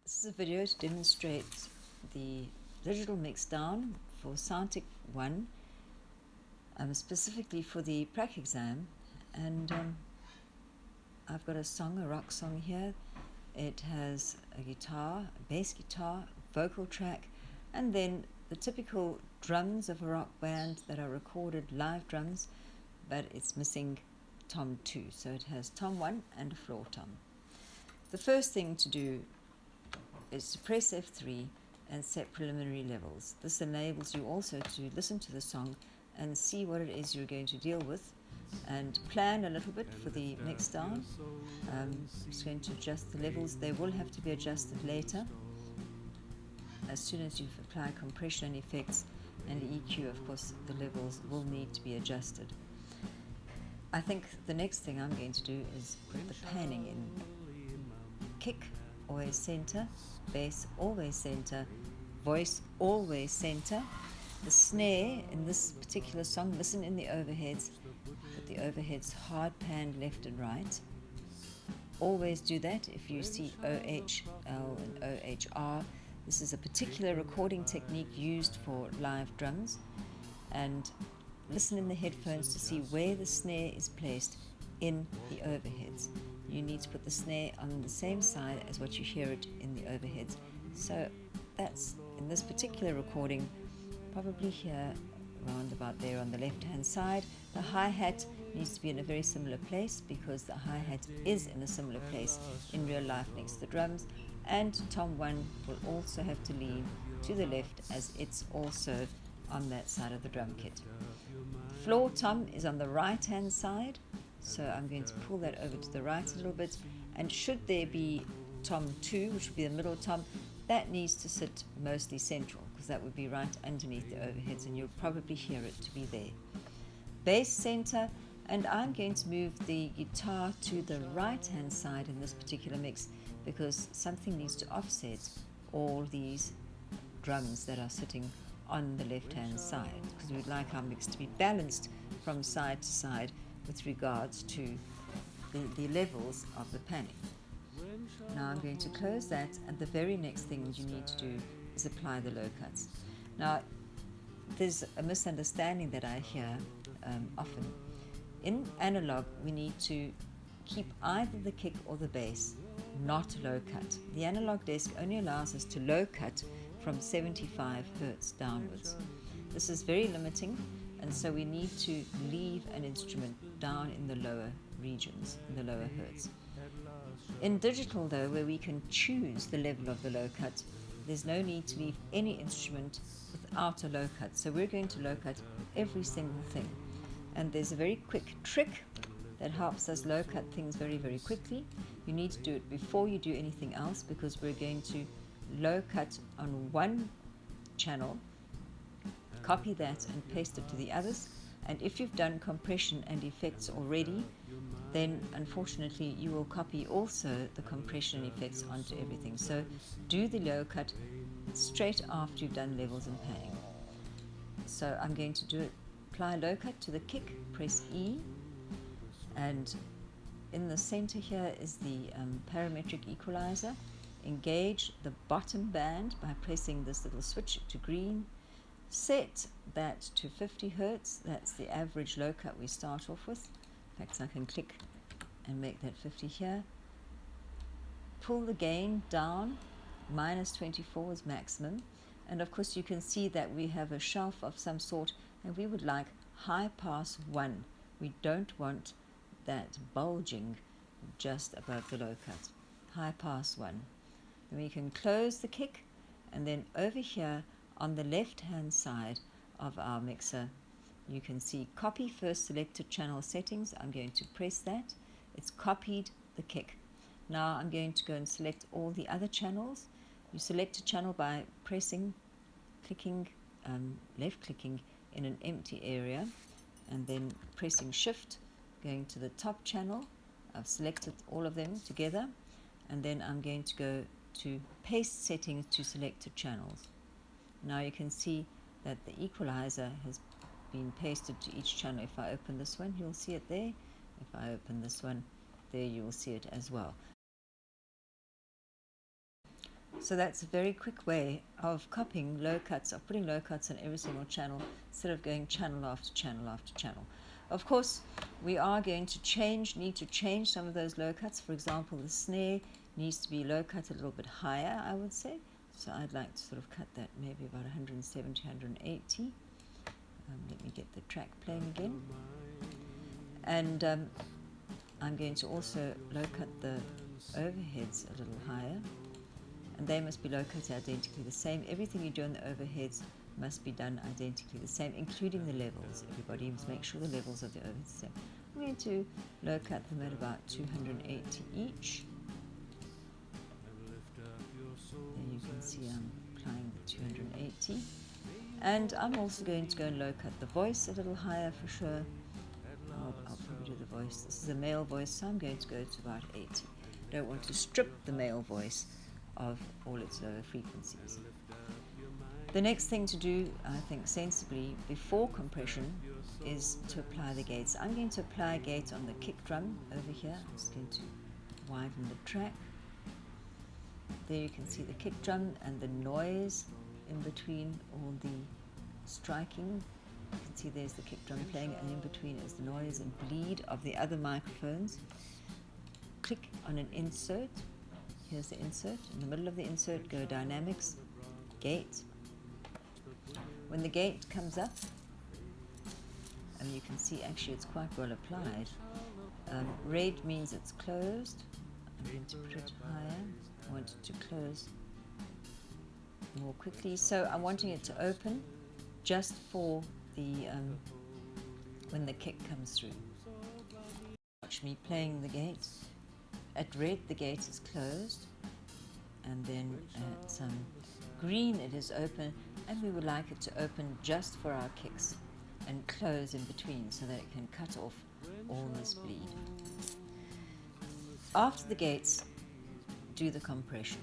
This is a video to demonstrate the digital mixdown for Soundtech 1, specifically for the prac exam. And I've got a rock song here. It has a guitar, a bass guitar, vocal track, and then the typical drums of a rock band that are recorded live drums, but it's missing tom 2. So it has tom 1 and a floor tom. The first thing to do is to press F3 and set preliminary levels. This enables you also to listen to the song and see what it is you're going to deal with and plan a little bit for the mixdown. I'm just going to adjust the levels. They will have to be adjusted later. As soon as you've applied compression and effects and EQ, of course, the levels will need to be adjusted. I think the next thing I'm going to do is put the panning in. Kick, always center, bass, always center, voice, always center. The snare in this particular song, listen in the overheads, put the overheads hard panned left and right. Always do that if you see OH, L and OHR. This is a particular recording technique used for live drums. And listen in the headphones to see where the snare is placed in the overheads. You need to put the snare on the same side as what you hear it in the overheads. So that's, in this particular recording, probably here, around about there on the left-hand side. The hi-hat needs to be in a very similar place because the hi-hat is in a similar place in real life next to the drums. And tom 1 will also have to lean to the left as it's also on that side of the drum kit. Floor tom is on the right-hand side. So I'm going to pull that over to the right a little bit, and should there be tom 2, which would be the middle tom, that needs to sit mostly central because that would be right underneath the overheads and you'll probably hear it to be there. Bass center, and I'm going to move the guitar to the right hand side in this particular mix because something needs to offset all these drums that are sitting on the left hand side because we would like our mix to be balanced from side to side with regards to the levels of the panning. Now I'm going to close that, and the very next thing you need to do is apply the low cuts. Now there's a misunderstanding that I hear often. In analog we need to keep either the kick or the bass not low cut. The analog desk only allows us to low cut from 75 Hertz downwards. This is very limiting, and so we need to leave an instrument down in the lower regions, in the lower hertz. In digital though, where we can choose the level of the low cut, there's no need to leave any instrument without a low cut. So we're going to low cut every single thing. And there's a very quick trick that helps us low cut things very, very quickly. You need to do it before you do anything else because we're going to low cut on one channel, copy that and paste it to the others, and if you've done compression and effects already, then unfortunately you will copy also the compression and effects onto everything. So do the low cut straight after you've done levels and panning. So I'm going to apply low cut to the kick, press E, and in the center here is the parametric equalizer. Engage the bottom band by pressing this little switch to green. Set that to 50 Hertz, that's the average low cut we start off with. In fact, I can click and make that 50 here. Pull the gain down, minus 24 is maximum. And of course you can see that we have a shelf of some sort and we would like high pass 1. We don't want that bulging just above the low cut. High pass 1. Then we can close the kick, and then over here on the left hand side of our mixer you can see copy first selected channel settings. I'm going to press that. It's copied the kick. Now I'm going to go and select all the other channels. You select a channel by pressing, clicking, left clicking in an empty area and then pressing shift, going to the top channel. I've selected all of them together, and then I'm going to go to paste settings to selected channels. Now you can see that the equalizer has been pasted to each channel. If I open this one, you'll see it there. If I open this one, there you will see it as well. So that's a very quick way of copying low cuts, of putting low cuts on every single channel instead of going channel after channel after channel. Of course, we are going to need to change some of those low cuts. For example, the snare needs to be low cut a little bit higher, I would say. So I'd like to sort of cut that maybe about 170, 180. Let me get the track playing again. And I'm going to also low cut the overheads a little higher. And they must be low cut identically the same. Everything you do on the overheads must be done identically the same, including the levels. Everybody must make sure the levels of the overheads are the same. I'm going to low cut them at about 280 each. There you can see I'm applying the 280. And I'm also going to go and low cut the voice a little higher for sure. I'll probably do the voice. This is a male voice, so I'm going to go to about 80. Don't want to strip the male voice of all its lower frequencies. The next thing to do, I think sensibly, before compression is to apply the gates. I'm going to apply a gate on the kick drum over here. I'm just going to widen the track. There you can see the kick drum and the noise in between all the striking. You can see there's the kick drum playing, and in between is the noise and bleed of the other microphones. Click on an insert. Here's the insert. In the middle of the insert, go dynamics, gate. When the gate comes up, and you can see actually it's quite well applied. Red means it's closed. I'm going to put it higher. I want it to close more quickly. So I'm wanting it to open just for the when the kick comes through. Watch me playing the gate. At red, the gate is closed, and then at green, it is open, and we would like it to open just for our kicks and close in between so that it can cut off all this bleed. After the gates, do the compression.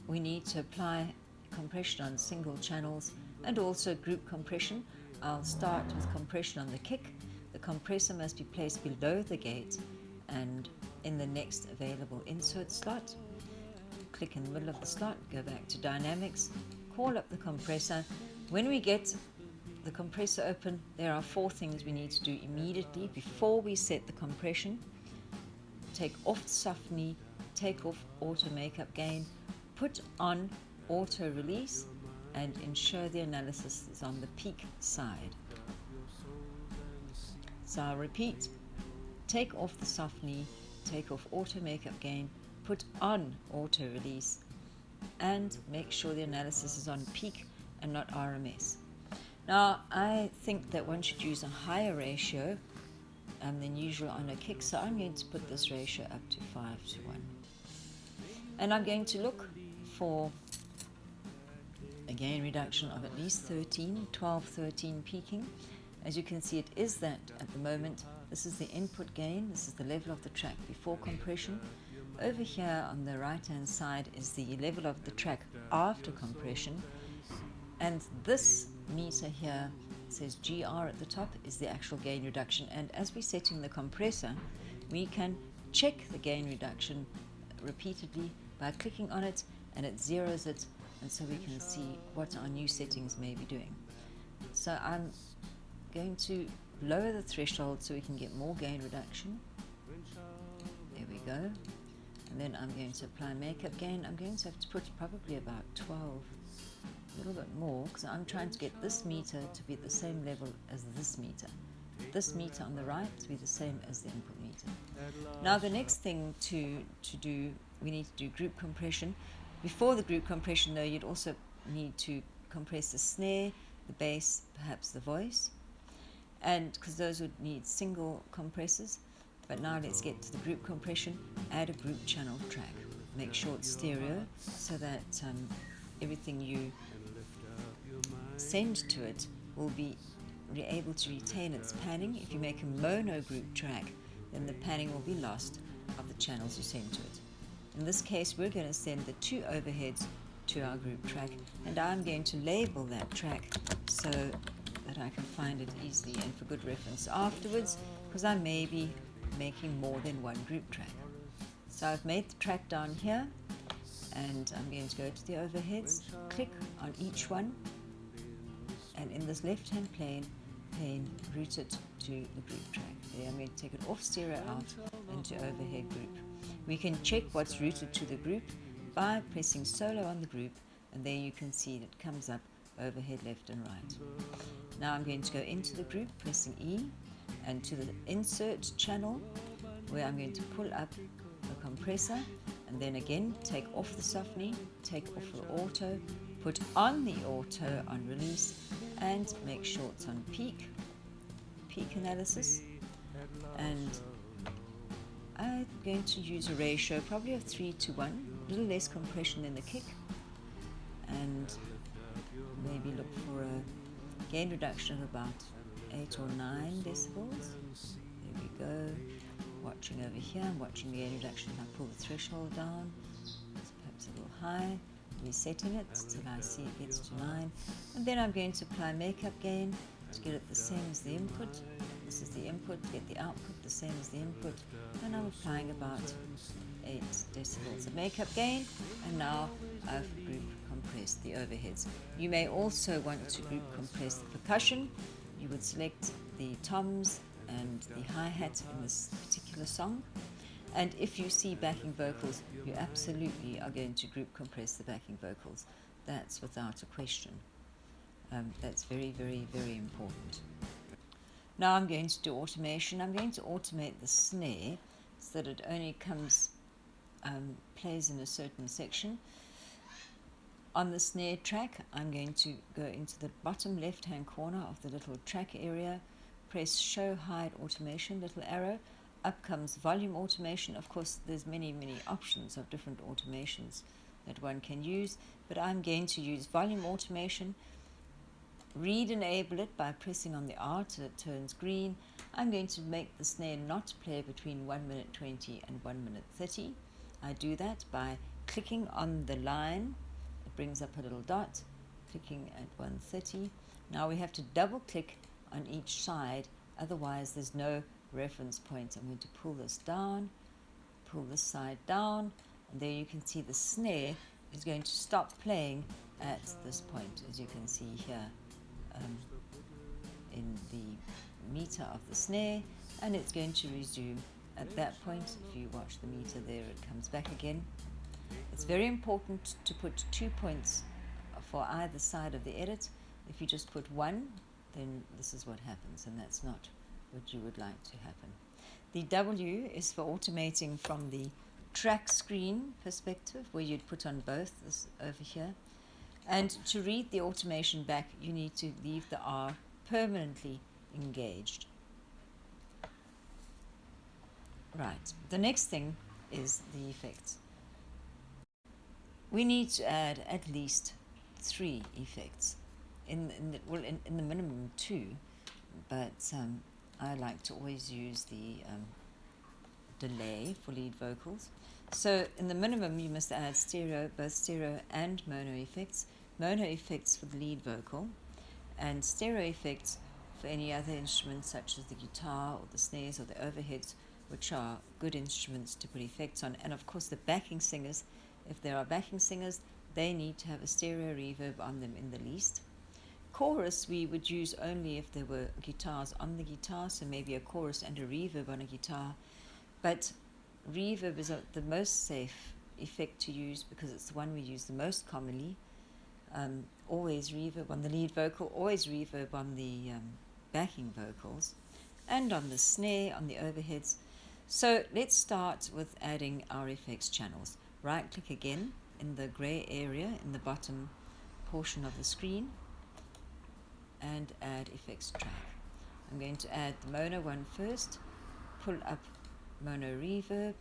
We need to apply compression on single channels and also group compression. I'll start with compression on the kick. The compressor must be placed below the gate and in the next available insert slot. Click in the middle of the slot, go back to dynamics, call up the compressor. When we get the compressor open, there are 4 things we need to do immediately before we set the compression. Take off the soft knee, take off auto makeup gain, put on auto release, and ensure the analysis is on the peak side. So I'll repeat, take off the soft knee, take off auto makeup gain, put on auto release, and make sure the analysis is on peak and not RMS. Now I think that one should use a higher ratio than usual on a kick, so I'm going to put this ratio up to 5:1. And I'm going to look for a gain reduction of at least 12, 13 peaking. As you can see, it is that at the moment. This is the input gain, this is the level of the track before compression. Over here on the right hand side is the level of the track after compression, and this meter here says GR at the top is the actual gain reduction. And as we're setting the compressor, we can check the gain reduction repeatedly by clicking on it, and it zeroes it, and so we can see what our new settings may be doing. So I'm going to lower the threshold so we can get more gain reduction. There we go. And then I'm going to apply makeup gain. I'm going to have to put probably about 12, a little bit more, because I'm trying to get this meter to be at the same level as this meter. This meter on the right to be the same as the input meter. Now the next thing to do, we need to do group compression. Before the group compression though, you'd also need to compress the snare, the bass, perhaps the voice, and because those would need single compressors. But now let's get to the group compression. Add a group channel track. Make sure it's stereo so that everything you send to it will be able to retain its panning. If you make a mono group track, then the panning will be lost of the channels you send to it. In this case, we're going to send the 2 overheads to our group track, and I'm going to label that track so that I can find it easily and for good reference afterwards, because I may be making more than one group track. So I've made the track down here, and I'm going to go to the overheads, click on each one, and in this left-hand pane, route it to the group track. There, I'm going to take it off stereo out into overhead group. We can check what's routed to the group by pressing solo on the group, and there you can see it comes up overhead left and right. Now I'm going to go into the group, pressing E, and to the insert channel, where I'm going to pull up the compressor, and then again take off the softening, take off the auto, put on the auto on release, and make sure it's on peak analysis. And I'm going to use a ratio probably of 3:1, a little less compression than the kick, and maybe look for a gain reduction of about 8 or 9 decibels. There we go. Watching over here, I'm watching the gain reduction. I pull the threshold down, it's perhaps a little high, resetting it till I see it gets to 9, and then I'm going to apply makeup gain to get it the same as the input. This is the input, get the output the same as the input, and I'm applying about 8 decibels of makeup gain, and now I've group compressed the overheads. You may also want to group compress the percussion. You would select the toms and the hi-hat in this particular song, and if you see backing vocals, you absolutely are going to group compress the backing vocals. That's without a question. That's very, very, very important. Now I'm going to do automation. I'm going to automate the snare so that it only plays in a certain section. On the snare track, I'm going to go into the bottom left-hand corner of the little track area, press Show Hide Automation, little arrow. Up comes Volume Automation. Of course, there's many, many options of different automations that one can use, but I'm going to use Volume Automation. Read enable it by pressing on the R till it turns green. I'm going to make the snare not play between 1 minute 20 and 1 minute 30. I do that by clicking on the line. It brings up a little dot, clicking at 1:30. Now we have to double click on each side, otherwise there's no reference point. I'm going to pull this down, pull this side down, and there you can see the snare is going to stop playing at this point, as you can see here in the meter of the snare, and it's going to resume at that point. If you watch the meter there, it comes back again. It's very important to put 2 points for either side of the edit. If you just put 1, then this is what happens, and that's not what you would like to happen. The W is for automating from the track screen perspective, where you'd put on both, this over here. And to read the automation back, you need to leave the R permanently engaged. Right, the next thing is the effects. We need to add at least 3 effects, in the minimum 2, but I like to always use the delay for lead vocals. So in the minimum, you must add both stereo and mono effects. Mono effects for the lead vocal, and stereo effects for any other instruments such as the guitar or the snares or the overheads, which are good instruments to put effects on. And of course the backing singers, if there are backing singers, they need to have a stereo reverb on them in the least. Chorus we would use only if there were guitars on the guitar, so maybe a chorus and a reverb on a guitar. But reverb is the most safe effect to use because it's the one we use the most commonly. Always reverb on the lead vocal, always reverb on the backing vocals, and on the snare, on the overheads. So let's start with adding our effects channels. Right click again in the grey area in the bottom portion of the screen and add effects track. I'm going to add the mono one first, pull up mono reverb,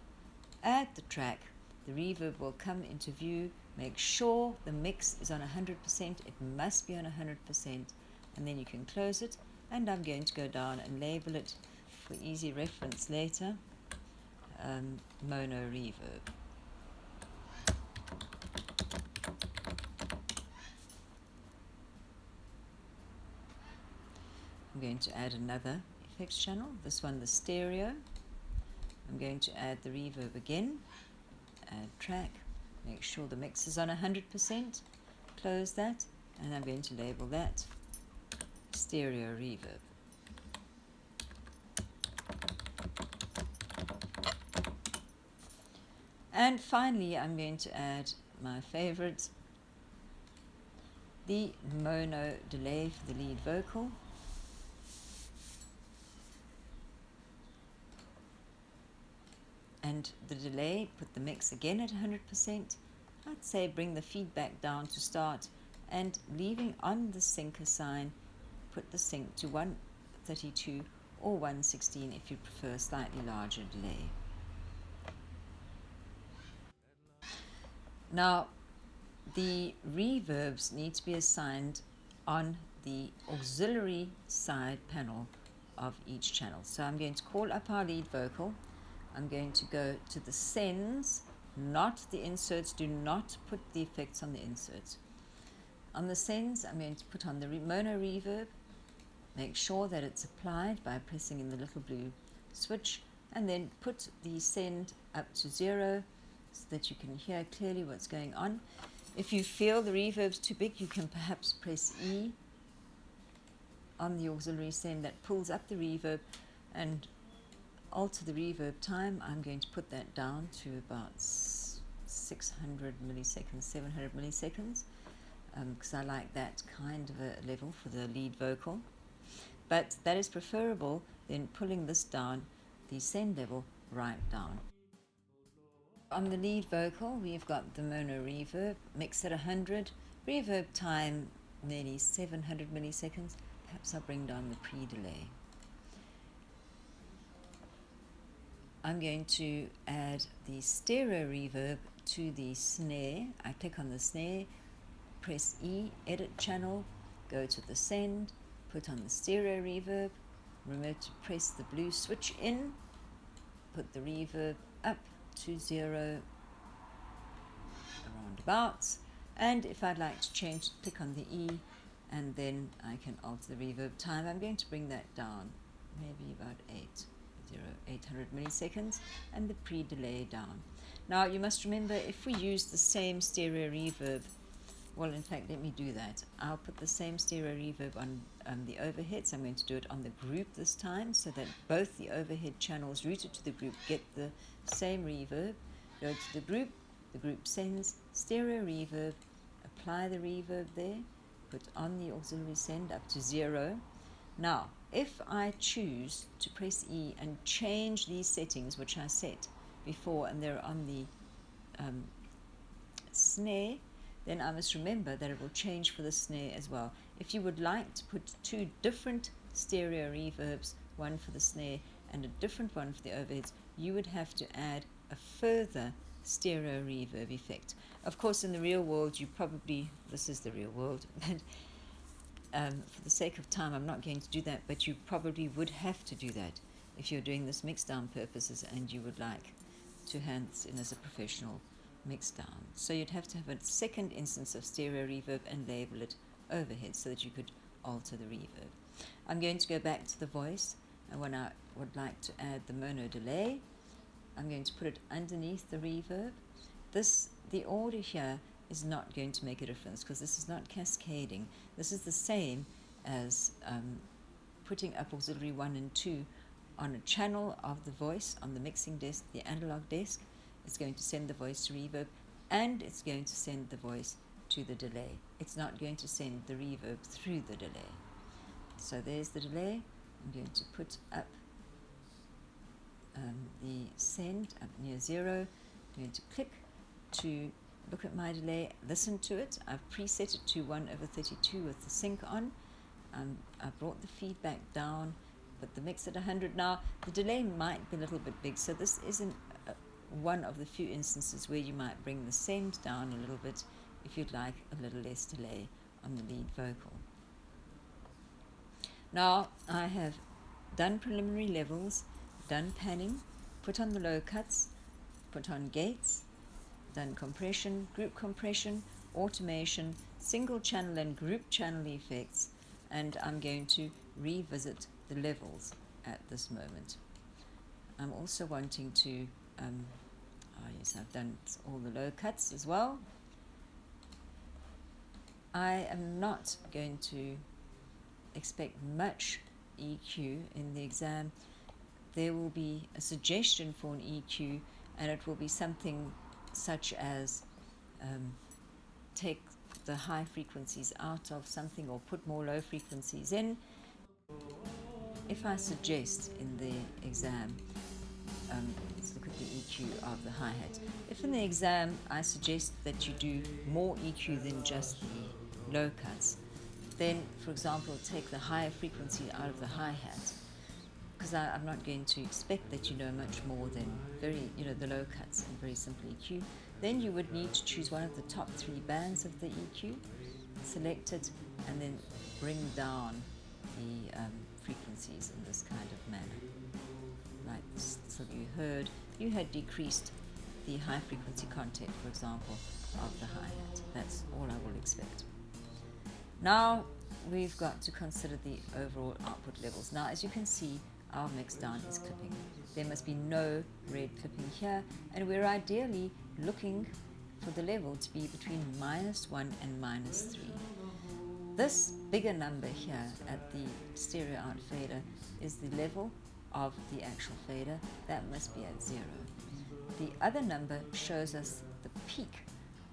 add the track. The reverb will come into view. Make sure the mix is on 100%. It must be on 100%, and then you can close it. And I'm going to go down and label it for easy reference later, mono reverb. I'm going to add another effects channel, this one the stereo. I'm going to add the reverb again, add track, Make sure the mix is on 100%. Close that, and I'm going to label that stereo reverb. And finally, I'm going to add my favorite, the mono delay for the lead vocal. And the delay, put the mix again at 100%. I'd say bring the feedback down to start, and leaving on the sync sign, put the sync to 132 or 116 if you prefer a slightly larger delay. Now, the reverbs need to be assigned on the auxiliary side panel of each channel. So I'm going to call up our lead vocal. I'm going to go to the sends, not the inserts. Do not put the effects on the inserts. On the sends, I'm going to put on the mono reverb. Make sure that it's applied by pressing in the little blue switch, and then put the send up to 0 so that you can hear clearly what's going on. If you feel the reverb's too big, you can perhaps press E on the auxiliary send. That pulls up the reverb and alter the reverb time. I'm going to put that down to about 600 milliseconds, 700 milliseconds, because I like that kind of a level for the lead vocal. But that is preferable than pulling this down, the send level, right down. On the lead vocal, we've got the mono reverb, mix at 100, reverb time nearly 700 milliseconds. Perhaps I'll bring down the pre-delay. I'm going to add the stereo reverb to the snare. I click on the snare, press E, edit channel, go to the send, put on the stereo reverb, remember to press the blue switch in, put the reverb up to 0 around abouts, and if I'd like to change, click on the E, and then I can alter the reverb time. I'm going to bring that down, maybe about 800 milliseconds, and the pre-delay down. Now you must remember, if we use the same stereo reverb, well, in fact, let me do that. I'll put the same stereo reverb on the overheads. I'm going to do it on the group this time, so that both the overhead channels routed to the group get the same reverb. Go to the group sends, stereo reverb, apply the reverb there, put on the auxiliary send up to 0. Now, if I choose to press E and change these settings, which I set before, and they're on the snare, then I must remember that it will change for the snare as well. If you would like to put two different stereo reverbs, one for the snare and a different one for the overheads, you would have to add a further stereo reverb effect. Of course, in the real world, you probably, this is the real world, but for the sake of time, I'm not going to do that, but you probably would have to do that if you're doing this mixdown purposes and you would like to hand this in as a professional mixdown. So you'd have to have a second instance of stereo reverb and label it overhead so that you could alter the reverb. I'm going to go back to the voice, and when I would like to add the mono delay, I'm going to put it underneath the reverb. The order here is not going to make a difference because this is not cascading. This is the same as putting up auxiliary 1 and 2 on a channel of the voice on the mixing desk, the analog desk. It's going to send the voice to reverb, and it's going to send the voice to the delay. It's not going to send the reverb through the delay. So there's the delay. I'm going to put up the send up near 0. I'm going to click to look at my delay, listen to it. I've preset it to 1/32 with the sync on. I brought the feedback down, put the mix at 100. Now, the delay might be a little bit big, so this isn't one of the few instances where you might bring the send down a little bit if you'd like a little less delay on the lead vocal. Now, I have done preliminary levels, done panning, put on the low cuts, put on gates, done compression, group compression, automation, single channel and group channel effects, and I'm going to revisit the levels at this moment. I'm also wanting to yes, I've done all the low cuts as well. I am not going to expect much EQ in the exam. There will be a suggestion for an EQ, and it will be something such as take the high frequencies out of something or put more low frequencies in. If I suggest in the exam, let's look at the EQ of the hi-hat. If in the exam I suggest that you do more EQ than just the low cuts, then, for example, take the higher frequency out of the hi-hat, because I'm not going to expect that you know much more than the low cuts and very simple EQ. Then you would need to choose one of the top 3 bands of the EQ, select it, and then bring down the frequencies in this kind of manner. Like this. So you had decreased the high frequency content, for example, of the hi-hat. That's all I will expect. Now we've got to consider the overall output levels. Now, as you can see, our mixdown is clipping. There must be no red clipping here, and we're ideally looking for the level to be between -1 and -3. This bigger number here at the stereo out fader is the level of the actual fader. That must be at 0. The other number shows us the peak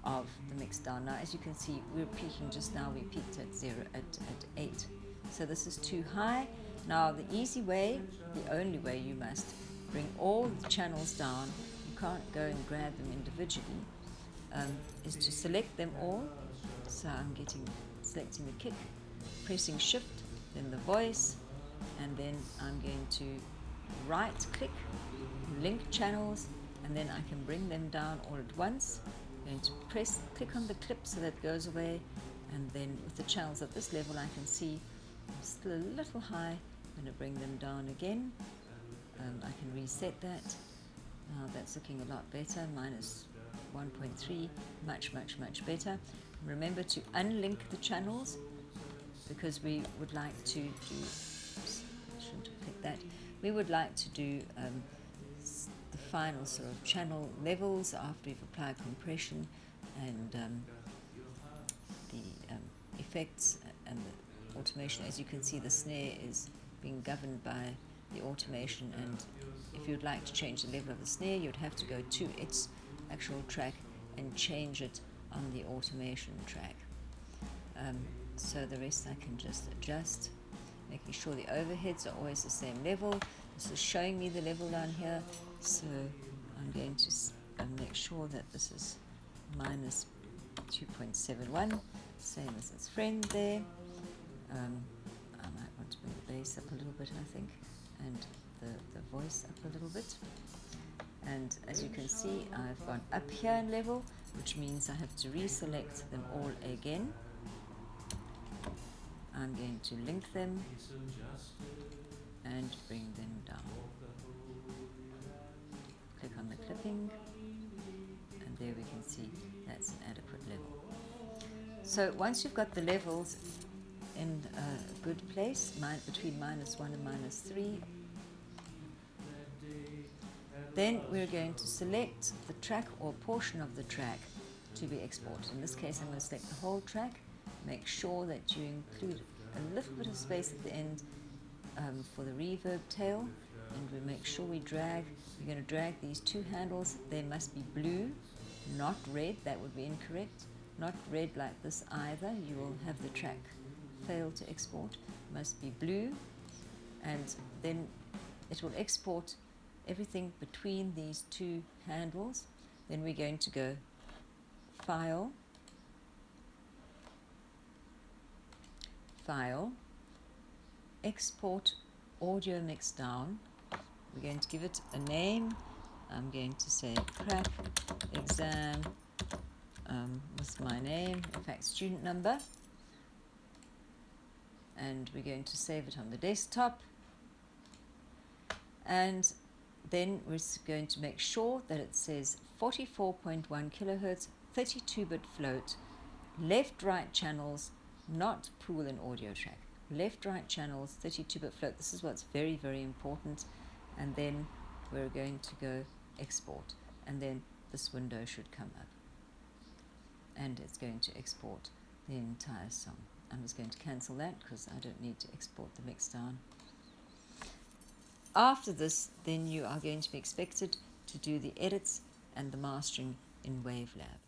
of the mixdown. Now, as you can see, we're peaking just now. We peaked at 0 at 8. So this is too high. Now, the easy way, the only way, you must bring all the channels down. You can't go and grab them individually. Is to select them all. So I'm selecting the kick, pressing shift, then the voice, and then I'm going to right click, link channels, and then I can bring them down all at once. I'm going to click on the clip so that goes away, and then with the channels at this level I can see I'm still a little high. I'm going to bring them down again. I can reset that. Now that's looking a lot better, -1.3, much better. Remember to unlink the channels, because we would like to do, I shouldn't have picked that, we would like to do the final sort of channel levels after we've applied compression and the effects and the automation. As you can see, the snare is being governed by the automation, and if you'd like to change the level of the snare, you'd have to go to its actual track and change it on the automation track. So the rest I can just adjust, making sure the overheads are always the same level. This is showing me the level down here, so I'm going to make sure that this is -2.71, same as its friend there. I might want to bring the bass up a little bit, I think, and the voice up a little bit. And as you can see, I've gone up here in level, which means I have to reselect them all again. I'm going to link them and bring them down. Click on the clipping, and there we can see that's an adequate level. So once you've got the levels in a good place, between -1 and -3, then we're going to select the track or portion of the track to be exported. In this case, I'm going to select the whole track. Make sure that you include a little bit of space at the end for the reverb tail, and we make sure we drag. We're going to drag these 2 handles. They must be blue, not red. That would be incorrect. Not red like this either. You will have the track fail to export. It must be blue, and then it will export everything between these 2 handles. Then we're going to go File, Export Audio Mixdown. We're going to give it a name. I'm going to say prac exam with my name, in fact student number, and we're going to save it on the desktop. And then we're going to make sure that it says 44.1 kilohertz, 32-bit float, left-right channels, not pool and audio track. Left-right channels, 32-bit float. This is what's very, very important. And then we're going to go export. And then this window should come up, and it's going to export the entire song. I'm just going to cancel that because I don't need to export the Mixdown. After this, then you are going to be expected to do the edits and the mastering in Wavelab.